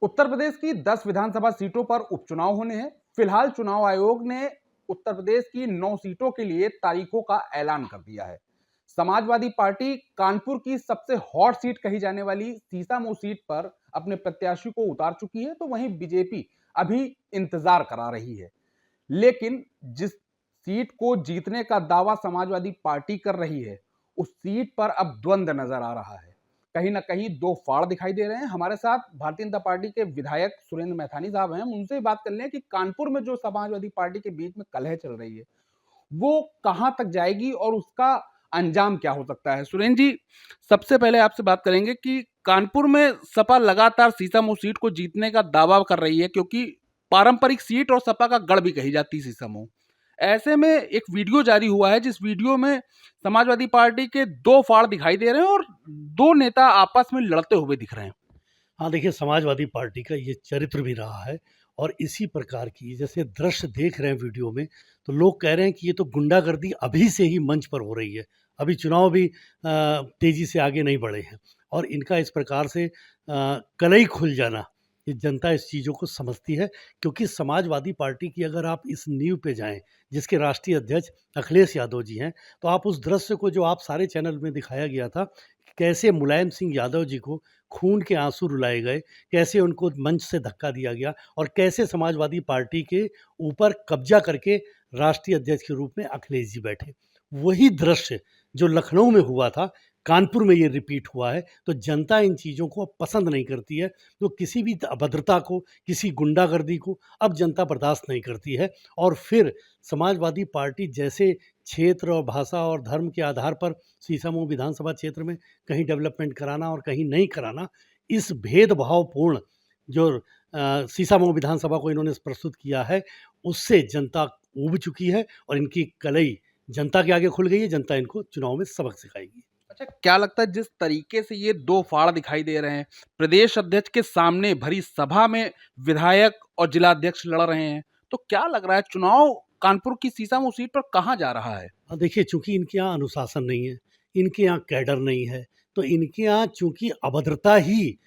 उत्तर प्रदेश की 10 विधानसभा सीटों पर उपचुनाव होने हैं। फिलहाल चुनाव आयोग ने उत्तर प्रदेश की 9 सीटों के लिए तारीखों का ऐलान कर दिया है। समाजवादी पार्टी कानपुर की सबसे हॉट सीट कही जाने वाली सीसामऊ सीट पर अपने प्रत्याशी को उतार चुकी है, तो वहीं बीजेपी अभी इंतजार करा रही है। लेकिन जिस सीट को जीतने का दावा समाजवादी पार्टी कर रही है, उस सीट पर अब द्वंद्व नजर आ रहा है। कहीं ना कहीं दो फाड़ दिखाई दे रहे हैं। हमारे साथ भारतीय जनता पार्टी के विधायक सुरेंद्र मैथानी साहब हैं। हम उनसे बात कर लें कि कानपुर में जो समाजवादी पार्टी के बीच में कलह चल रही है, वो कहां तक जाएगी और उसका अंजाम क्या हो सकता है। सुरेंद्र जी, सबसे पहले आपसे बात करेंगे कि कानपुर में सपा लगातार सीसामऊ सीट को जीतने का दावा कर रही है, क्योंकि पारंपरिक सीट और सपा का गढ़ भी कही जाती है सीसामऊ। ऐसे में एक वीडियो जारी हुआ है, जिस वीडियो में समाजवादी पार्टी के दो फाड़ दिखाई दे रहे हैं और दो नेता आपस में लड़ते हुए दिख रहे हैं। हाँ, देखिए समाजवादी पार्टी का ये चरित्र भी रहा है और इसी प्रकार की जैसे दृश्य देख रहे हैं वीडियो में, तो लोग कह रहे हैं कि ये तो गुंडागर्दी अभी से ही मंच पर हो रही है। अभी चुनाव भी तेज़ी से आगे नहीं बढ़े हैं और इनका इस प्रकार से कलई खुल जाना, ये जनता इस चीज़ों को समझती है। क्योंकि समाजवादी पार्टी की अगर आप इस नींव पे जाएँ, जिसके राष्ट्रीय अध्यक्ष अखिलेश यादव जी हैं, तो आप उस दृश्य को जो आप सारे चैनल में दिखाया गया था, कैसे मुलायम सिंह यादव जी को खून के आंसू रुलाए गए, कैसे उनको मंच से धक्का दिया गया और कैसे समाजवादी पार्टी के ऊपर कब्जा करके राष्ट्रीय अध्यक्ष के रूप में अखिलेश जी बैठे। वही दृश्य जो लखनऊ में हुआ था, कानपुर में ये रिपीट हुआ है। तो जनता इन चीज़ों को पसंद नहीं करती है। तो किसी भी अभद्रता को, किसी गुंडागर्दी को अब जनता बर्दाश्त नहीं करती है। और फिर समाजवादी पार्टी जैसे क्षेत्र और भाषा और धर्म के आधार पर सीसामऊ विधानसभा क्षेत्र में कहीं डेवलपमेंट कराना और कहीं नहीं कराना, इस भेदभावपूर्ण जो सीसामऊ विधानसभा को इन्होंने प्रस्तुत किया है, उससे जनता ऊब चुकी है और इनकी कलई जनता के आगे खुल गई है। जनता इनको चुनाव में सबक सिखाएगी। अच्छा, क्या लगता है जिस तरीके से ये दो फाड़ दिखाई दे रहे हैं, प्रदेश अध्यक्ष के सामने भरी सभा में विधायक और जिला अध्यक्ष लड़ रहे हैं, तो क्या लग रहा है चुनाव कानपुर की सीसामऊ सीट पर कहां जा रहा है? देखिए, चूंकि इनके यहाँ अनुशासन नहीं है, इनके यहाँ कैडर नहीं है, तो इनके यहाँ चूंकि अभद्रता ही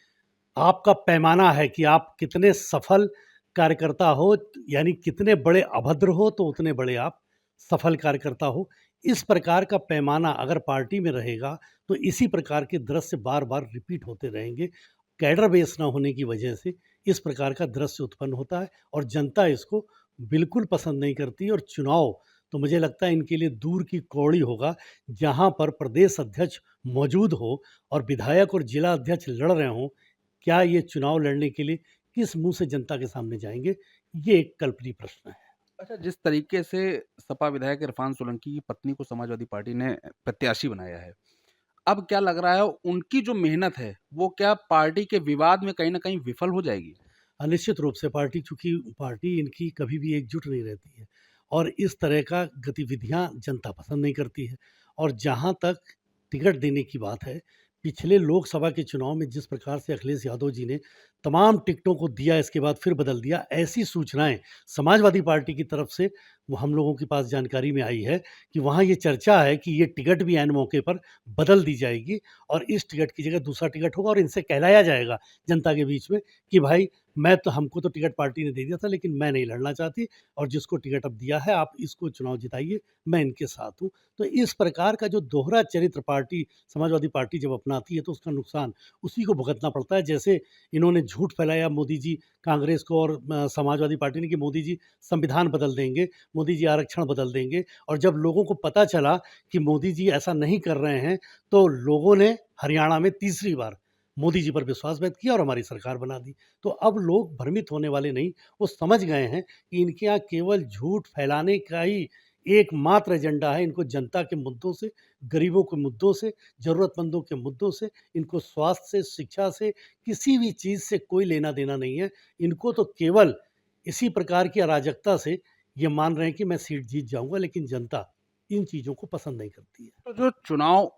आपका पैमाना है कि आप कितने सफल कार्यकर्ता हो, यानी कितने बड़े अभद्र हो तो उतने बड़े आप सफल कार्यकर्ता हो। इस प्रकार का पैमाना अगर पार्टी में रहेगा तो इसी प्रकार के दृश्य बार बार रिपीट होते रहेंगे। कैडर बेस ना होने की वजह से इस प्रकार का दृश्य उत्पन्न होता है और जनता इसको बिल्कुल पसंद नहीं करती। और चुनाव तो मुझे लगता है इनके लिए दूर की कौड़ी होगा, जहाँ पर प्रदेश अध्यक्ष मौजूद हो और विधायक और जिला अध्यक्ष लड़ रहे हों। क्या ये चुनाव लड़ने के लिए किस मुंह से जनता के सामने जाएंगे, ये एक कल्पनीय प्रश्न है। अच्छा, जिस तरीके से सपा विधायक इरफान सोलंकी की पत्नी को समाजवादी पार्टी ने प्रत्याशी बनाया है, अब क्या लग रहा है उनकी जो मेहनत है वो क्या पार्टी के विवाद में कहीं ना कहीं विफल हो जाएगी? निश्चित रूप से पार्टी, चूंकि पार्टी इनकी कभी भी एकजुट नहीं रहती है और इस तरह का गतिविधियां जनता पसंद नहीं करती है। और जहां तक टिकट देने की बात है, पिछले लोकसभा के चुनाव में जिस प्रकार से अखिलेश यादव जी ने तमाम टिकटों को दिया, इसके बाद फिर बदल दिया, ऐसी सूचनाएं समाजवादी पार्टी की तरफ से वो हम लोगों के पास जानकारी में आई है कि वहाँ ये चर्चा है कि ये टिकट भी ऐन मौके पर बदल दी जाएगी और इस टिकट की जगह दूसरा टिकट होगा और इनसे कहलाया जाएगा जनता के बीच में कि भाई, मैं तो, हमको तो टिकट पार्टी ने दे दिया था लेकिन मैं नहीं लड़ना चाहती और जिसको टिकट अब दिया है आप इसको चुनाव जिताइए, मैं इनके साथ हूँ। तो इस प्रकार का जो दोहरा चरित्र पार्टी, समाजवादी पार्टी जब अपनाती है तो उसका नुकसान उसी को भुगतना पड़ता है। जैसे इन्होंने झूठ फैलाया मोदी जी, कांग्रेस को और समाजवादी पार्टी ने, कि मोदी जी संविधान बदल देंगे, मोदी जी आरक्षण बदल देंगे। और जब लोगों को पता चला कि मोदी जी ऐसा नहीं कर रहे हैं, तो लोगों ने हरियाणा में तीसरी बार मोदी जी पर विश्वास व्यक्त किया और हमारी सरकार बना दी। तो अब लोग भ्रमित होने वाले नहीं, वो समझ गए हैं कि इनके यहाँ केवल झूठ फैलाने का ही एकमात्र एजेंडा है। इनको जनता के मुद्दों से, गरीबों के मुद्दों से, ज़रूरतमंदों के मुद्दों से, इनको स्वास्थ्य से, शिक्षा से, किसी भी चीज़ से कोई लेना देना नहीं है। इनको तो केवल इसी प्रकार की अराजकता से ये मान रहे हैं कि मैं सीट जीत जाऊंगा, लेकिन जनता इन चीज़ों को पसंद नहीं करती है। तो जो चुनाव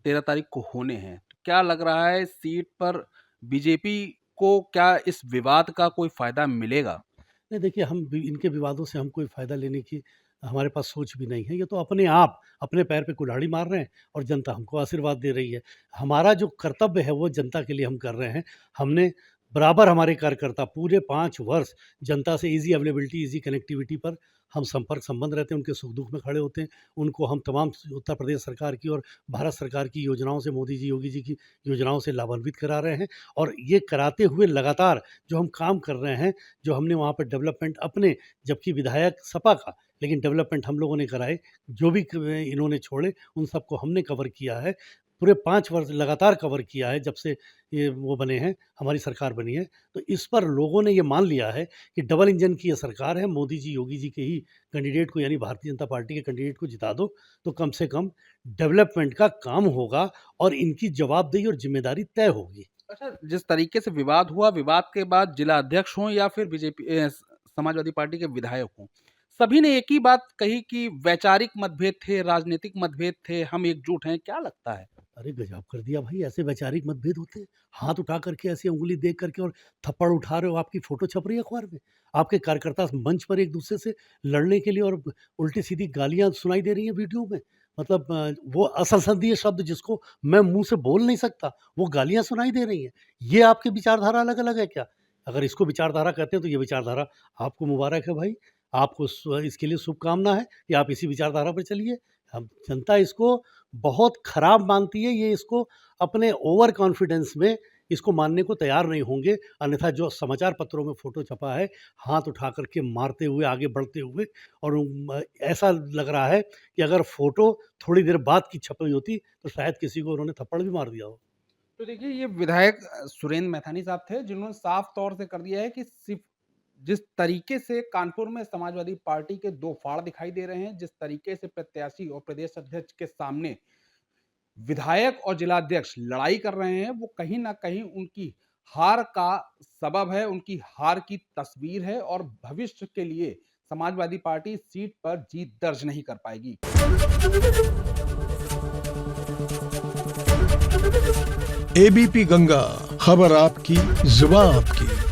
13 तारीख को होने हैं, तो क्या लग रहा है सीट पर बीजेपी को क्या इस विवाद का कोई फायदा मिलेगा? नहीं, देखिए, इनके विवादों से हम कोई फ़ायदा लेने की हमारे पास सोच भी नहीं है। ये तो अपने आप अपने पैर पे कुल्हाड़ी मार रहे हैं और जनता हमको आशीर्वाद दे रही है। हमारा जो कर्तव्य है वो जनता के लिए हम कर रहे हैं। हमने बराबर हमारे कार्यकर्ता पूरे 5 वर्ष जनता से ईज़ी अवेलेबिलिटी, ईज़ी कनेक्टिविटी पर हम संपर्क संबंध रहते हैं, उनके सुख-दुःख में खड़े होते हैं। उनको हम तमाम उत्तर प्रदेश सरकार की और भारत सरकार की योजनाओं से, मोदी जी, योगी जी की योजनाओं से लाभान्वित करा रहे हैं और ये कराते हुए लगातार जो हम काम कर रहे हैं, जो हमने वहाँ पर डेवलपमेंट अपने, जबकि विधायक सपा का, लेकिन डेवलपमेंट हम लोगों ने कराए, जो भी इन्होंने छोड़े उन सबको हमने कवर किया है। पूरे 5 वर्ष लगातार कवर किया है जब से ये वो बने हैं, हमारी सरकार बनी है। तो इस पर लोगों ने ये मान लिया है कि डबल इंजन की ये सरकार है, मोदी जी, योगी जी के ही कैंडिडेट को, यानी भारतीय जनता पार्टी के कैंडिडेट को जिता दो, तो कम से कम डेवलपमेंट का काम होगा और इनकी जवाबदेही और ज़िम्मेदारी तय होगी। अच्छा, जिस तरीके से विवाद हुआ, विवाद के बाद जिला अध्यक्ष हों या फिर बीजेपी समाजवादी पार्टी के विधायक हों, सभी ने एक ही बात कही कि वैचारिक मतभेद थे, राजनीतिक मतभेद थे, हम एकजुट हैं। क्या लगता है? अरे गज़ब कर दिया भाई! ऐसे वैचारिक मतभेद होते हैं? हाथ उठा करके ऐसे उँगली देख करके और थप्पड़ उठा रहे हो, आपकी फ़ोटो छप रही है अखबार में। आपके कार्यकर्ता मंच पर एक-दूसरे से लड़ने के लिए और उल्टी-सीधी गालियाँ सुनाई दे रही हैं वीडियो में। मतलब वो असंसदीय शब्द जिसको मैं मुँह से बोल नहीं सकता, वो गालियाँ सुनाई दे रही हैं। ये आपकी विचारधारा अलग-अलग है क्या? अगर इसको विचारधारा कहते हैं तो ये विचारधारा आपको मुबारक है भाई। आपको इसके लिए शुभकामना है कि आप इसी विचारधारा पर चलिए। अब जनता इसको बहुत खराब मानती है, ये इसको अपने ओवर कॉन्फिडेंस में इसको मानने को तैयार नहीं होंगे। अन्यथा जो समाचार पत्रों में फ़ोटो छपा है, हाथ उठा कर के मारते हुए, आगे बढ़ते हुए, और ऐसा लग रहा है कि अगर फ़ोटो थोड़ी देर बाद की छपी होती, तो शायद किसी को उन्होंने थप्पड़ भी मार दिया हो। तो देखिए, ये विधायक सुरेंद्र मैथानी साहब थे, जिन्होंने साफ तौर से कर दिया है कि सिर्फ जिस तरीके से कानपुर में समाजवादी पार्टी के 2 फाड़ दिखाई दे रहे हैं, जिस तरीके से प्रत्याशी और प्रदेश अध्यक्ष के सामने विधायक और जिलाध्यक्ष लड़ाई कर रहे हैं, वो कहीं न कहीं उनकी हार का सबब है, उनकी हार की तस्वीर है और भविष्य के लिए समाजवादी पार्टी सीट पर जीत दर्ज नहीं कर पाएगी। एबीपी गंगा, खबर आपकी, जुबान आपकी।